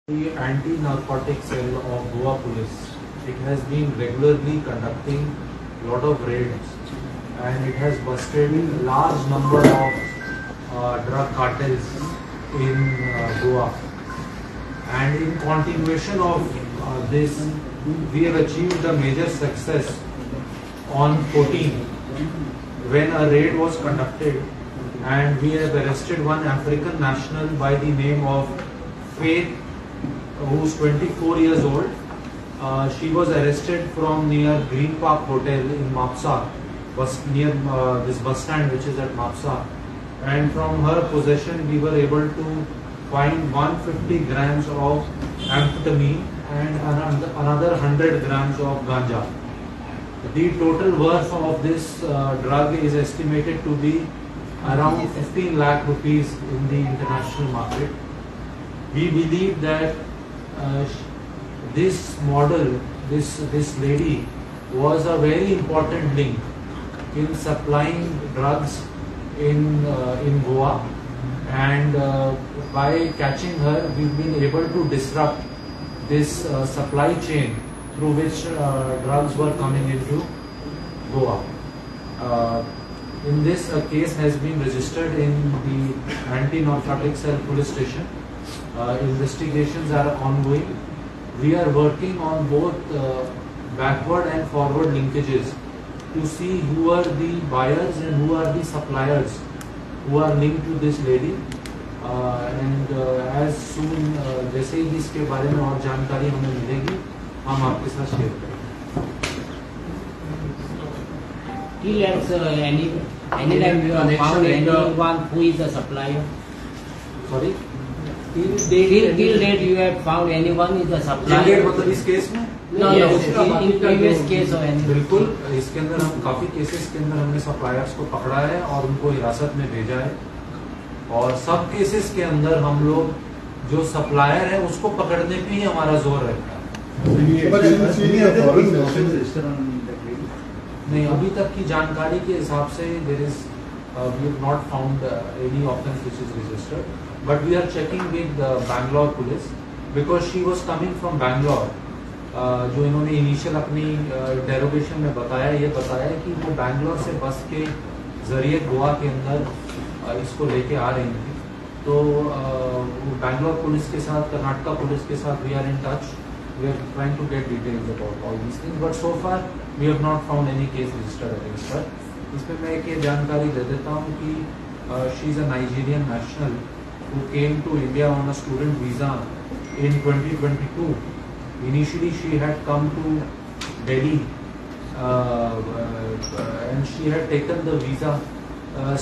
The anti-narcotic cell of Goa Police, it has been regularly conducting a lot of raids and it has busted a large number of drug cartels in Goa. And in continuation of this, we have achieved a major success on 14 when a raid was conducted and we have arrested one African national by the name of Faith, who's 24 years old. She was arrested from near Green Park Hotel in Mapsa, near this bus stand which is at Mapsa. And from her possession we were able to find 150 grams of amphetamine and another 100 grams of ganja. The total worth of this drug is estimated to be around 15 lakh rupees in the international market. We believe that this model, this lady was a very important link in supplying drugs in Goa, and by catching her we've been able to disrupt this supply chain through which drugs were coming into Goa. In this, a case has been registered in the anti-narcotic cell police station. Investigations are ongoing. We are working on both backward and forward linkages to see who are the buyers and who are the suppliers who are linked to this lady. And as soon जैसे ही इसके बारे में और जानकारी हमें मिलेगी हम आपके साथ शेयर करेंगे. Any time you have found anyone who is a supplier? Sorry? Till date you have found anyone is a supplier? मतलब इस केस में? No, in previous case or anything. बिल्कुल, इसके अंदर हम काफी केसेस के अंदर हमने सप्लायर्स को पकड़ा है और उनको हिरासत में भेजा है, और सब केसेस के अंदर हम लोग जो सप्लायर है उसको पकड़ने पे ही हमारा जोर रहता है. नहीं, अभी तक की जानकारी के हिसाब से there is we have not found any offence which is registered, but we are checking with Bangalore police because she was coming from Bangalore. जो इन्होंने इनिशियल अपनी डेरोगेशन में बताया, ये बताया कि वो बैंगलोर से बस के जरिए गोवा के अंदर इसको लेके आ रही थी. तो बैंगलोर पुलिस के साथ, कर्नाटका पुलिस के साथ we are in touch. We are trying to get details about all these things, but so far we have not found any case registered against her. इसमें मैं एक ये जानकारी दे देता हूँ कि she is a Nigerian national who came to India on a student visa in 2022. Initially she had come to Delhi and she had taken the visa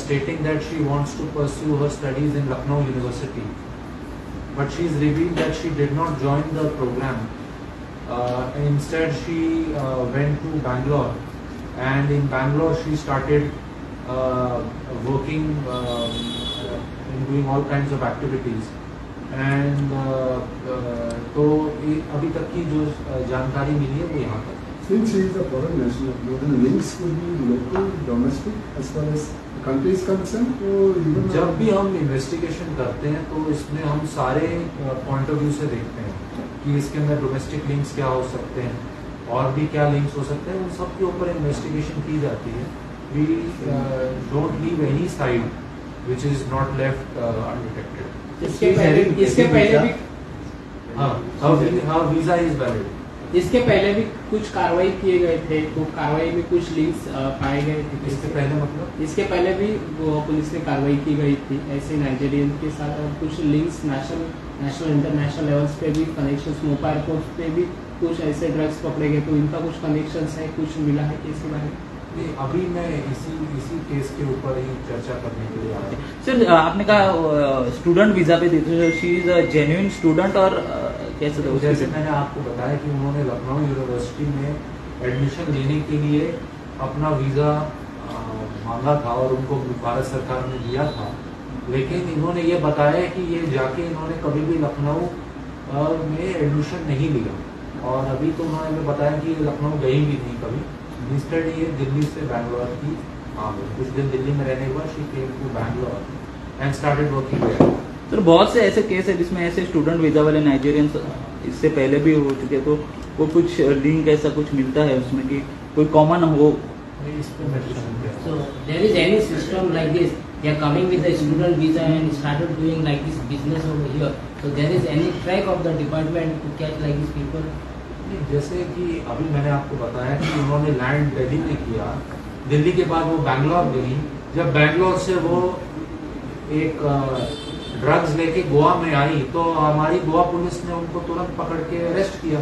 stating that she wants to pursue her studies in Lucknow University. But she is revealed that she did not join the program. Instead she went to Bangalore, and in Bangalore she started working in doing all kinds of activities. And तो अभी तक की जो जानकारी मिली है वो यहाँ तक. Since she is a foreign national, the links could be local, domestic, as far as the country is concerned. तो जब भी हम इन्वेस्टिगेशन करते हैं तो इसमें हम सारे पॉइंट ऑफ व्यू से देखते हैं कि इसके अंदर डोमेस्टिक लिंक्स क्या हो सकते हैं और भी क्या लिंक्स हो सकते हैं. उन सब के ऊपर इन्वेस्टिगेशन की जाती है. We don't leave any side which is not left undetected. इसके पहले भी हाँ, वीजा इज वैलिड. इसके पहले भी कुछ कार्रवाई किए गए थे, तो कार्रवाई में कुछ लिंक्स पाए गए थे. इसके पहले मतलब इसके पहले भी पुलिस ने कार्रवाई की गई थी ऐसे नाइजीरियन के साथ, और कुछ लिंक्स नेशनल इंटरनेशनल लेवल्स पे भी कनेक्शंस, मोबाइल कोर्ट पे भी कुछ ऐसे ड्रग्स पकड़े गए, तो इनका कुछ कनेक्शंस है, कुछ मिला है केस के बारे में? नहीं, अभी मैं इसी केस के ऊपर ही चर्चा करने के लिए आया. सर, आपने कहा स्टूडेंट वीजा पे देते हैं, she is a genuine student, और कैसे? जैसे मैंने आपको बताया कि उन्होंने लखनऊ यूनिवर्सिटी में एडमिशन लेने के लिए अपना वीजा मांगा था और उनको भारत सरकार ने दिया था, लेकिन इन्होंने ये बताया कि ये जाके इन्होंने कभी भी लखनऊ में एडमिशन नहीं लिया, और अभी तो उन्होंने बताया कि लखनऊ गई भी नहीं कभी. इंस्टेड ये दिल्ली से बैंगलोर की कुछ दिन दिल्ली में रहने के बाद she came to Bangalore and started working there. Sir बहुत से ऐसे केस है जिसमें ऐसे स्टूडेंट वीजा वाले नाइजीरियंस इससे पहले भी हो चुके, तो वो कुछ लिंक ऐसा कुछ मिलता है उसमें कि कोई कॉमन हो? So there is any system like this? They are coming with a student visa and started doing like this business over here. So there is any track of the department to catch like these people? जैसे कि अभी मैंने आपको बताया कि उन्होंने land Delhi में किया, दिल्ली के बाद वो बैंगलोर गई, जब बैंगलोर से वो एक ड्रग्स लेके गोवा में आई तो हमारी गोवा पुलिस ने उनको तुरंत पकड़ के अरेस्ट किया।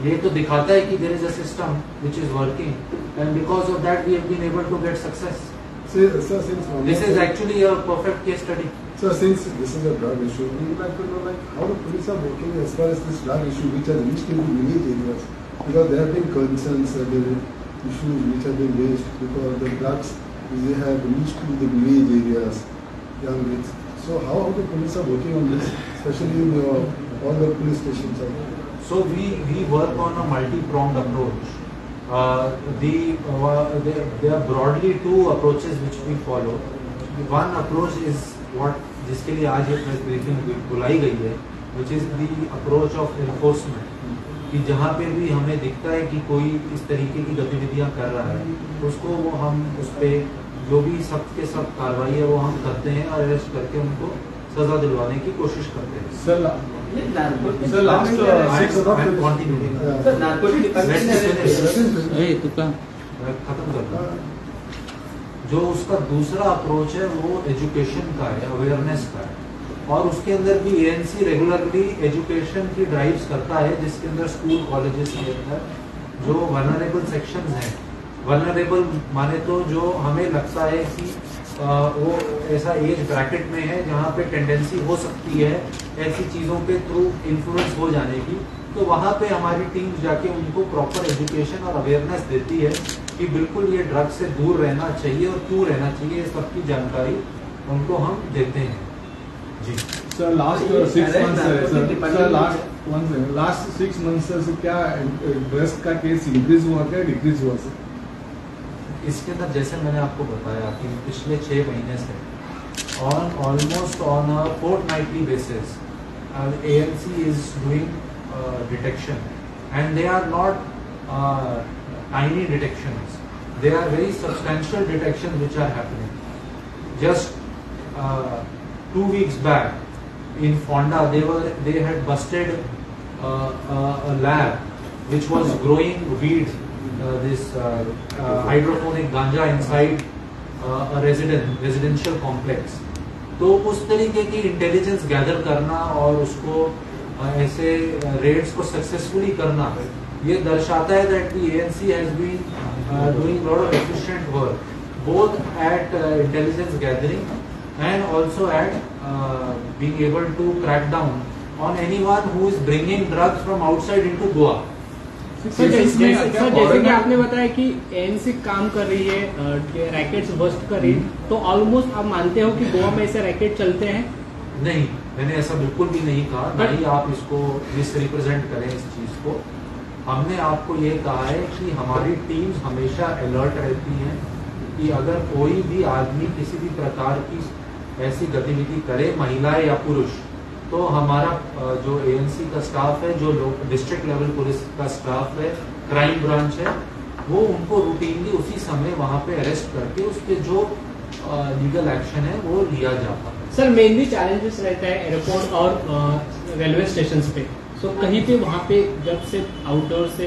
ये तो दिखाता है कि there is a system which is working and because of that we have been able to get success. This is actually a perfect case study. So since this is a drug issue, we would like to know like how the police are working as far as this drug issue which has reached into village areas, because there have been concerns, there are issues which have been raised because the drugs they have reached to the village areas, young kids. So how the police are working on this, especially in all the police stations? So we work on a multi-pronged approach. There are broadly two approaches which we follow. One approach is what जिसके लिए आज ये press briefing बुलाई गई है, which is the approach of enforcement, कि जहाँ पे भी हमें दिखता है कि कोई इस तरीके की गतिविधियाँ कर रहा है उसको वो हम उस पर जो भी सख्त के सख्त कार्रवाई है वो हम करते हैं और अरेस्ट करके उनको सजा दिलवाने की कोशिश करते हैं। Sir, last 6 खत्म करता हूँ। जो उसका दूसरा अप्रोच है वो एजुकेशन का है, अवेयरनेस का है, और उसके अंदर भी एएनसी रेगुलरली एजुकेशन की ड्राइव्स करता है जिसके अंदर स्कूल कॉलेजेस के अंदर जो वल्नरेबल सेक्शंस हैं, वल्नरेबल माने तो जो हमें लगता है कि वो ऐसा एज ब्रैकेट में है जहाँ पे टेंडेंसी हो सकती है ऐसी चीज़ों के थ्रू इन्फ्लुएंस हो जाने की, तो वहाँ पे हमारी टीम जाके उनको प्रॉपर एजुकेशन और अवेयरनेस देती है कि बिल्कुल ये ड्रग से दूर रहना चाहिए और क्यों रहना चाहिए, इस सबकी जानकारी उनको हम देते हैं। जी sir, last 6 months last 6 months से क्या ड्रग्स का केस इंक्रीज हुआ क्या डिक्रीज हुआ सर? इसके अंदर जैसे मैंने आपको बताया कि पिछले 6 महीने से almost on a fortnightly basis ANC is doing detection, and they are not tiny detections. They are very substantial detections which are happening. Just 2 weeks back in Fonda, they had busted a lab which was growing weed, this hydroponic ganja inside a residential complex. तो उस तरीके की intelligence gather करना और उसको ऐसे Reds को successfully करना ये दर्शाता है that the ANC has been doing lot of efficient work both at intelligence gathering and also at being able to crack down on anyone who is bringing drugs from outside into Goa. Sir जैसे कि आपने बताया कि ANC काम कर रही है, rackets bast कर रही है, तो ऑलमोस्ट आप मानते हो कि गोवा में ऐसे रैकेट चलते हैं? नहीं, मैंने ऐसा बिल्कुल भी नहीं कहा, ना ही आप इसको मिसरिप्रेजेंट करें इस चीज को। हमने आपको ये कहा है कि हमारी टीम्स हमेशा अलर्ट रहती हैं कि अगर कोई भी आदमी किसी भी प्रकार की ऐसी गतिविधि करे, महिला या पुरुष, तो हमारा जो ANC का स्टाफ है, जो डिस्ट्रिक्ट लेवल पुलिस का स्टाफ है, क्राइम ब्रांच है, वो उनको रूटीनली उसी समय वहाँ पे अरेस्ट करके उसके जो लीगल एक्शन है वो लिया जाता है। सर मेनली चैलेंजेस रहता है एयरपोर्ट और रेलवे स्टेशन पे, सो कहीं पे वहाँ पे जब से आउटडोर से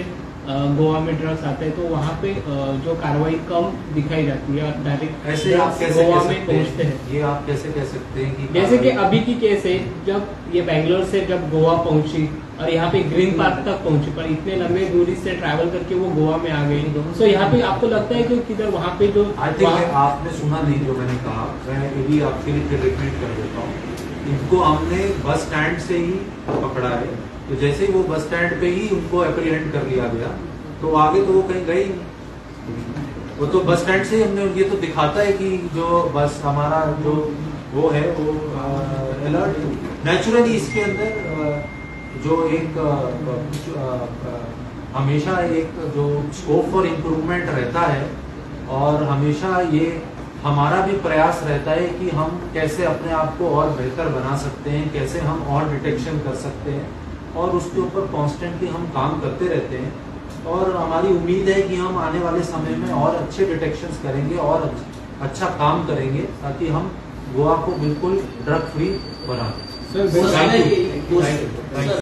गोवा में ड्रग्स आते हैं तो वहाँ पे जो कार्रवाई कम दिखाई जाती है, डायरेक्ट ऐसे आप कैसे गोवा कह में सकते पहुँचते हैं? ये आप कैसे कह सकते हैं कि जैसे कि अभी की केस है, जब ये बैंगलोर से जब गोवा पहुंची और यहाँ पे ग्रीन पार्क तक पहुंची, पर इतने लंबे दूरी से ट्रैवल करके वो गोवा में आ गई, तो यहाँ पे आपको लगता है कि किधर वहाँ पे जो आई थिंक आपने सुना नहीं जो मैंने कहा, मैं ये भी आपके लिए फिर रिपीट कर देता हूँ। इनको हमने बस स्टैंड से ही पकड़ा है, तो जैसे ही वो बस स्टैंड पे ही उनको एप्रीहेंड कर लिया गया, तो आगे तो वो कहीं गई नहीं। वो तो बस स्टैंड से ही हमने, ये तो दिखाता है कि जो बस हमारा जो वो है वो अलर्ट नेचुरली इसके अंदर जो एक हमेशा एक जो स्कोप फॉर इम्प्रूवमेंट रहता है, और हमेशा ये हमारा भी प्रयास रहता है कि हम कैसे अपने आप को और बेहतर बना सकते हैं, कैसे हम और डिटेक्शन कर सकते हैं, और उसके ऊपर कॉन्स्टेंटली हम काम करते रहते हैं। और हमारी उम्मीद है कि हम आने वाले समय में और अच्छे डिटेक्शंस करेंगे और अच्छा काम करेंगे, ताकि हम गोवा को बिल्कुल ड्रग फ्री बना दें। Sir, Thank you.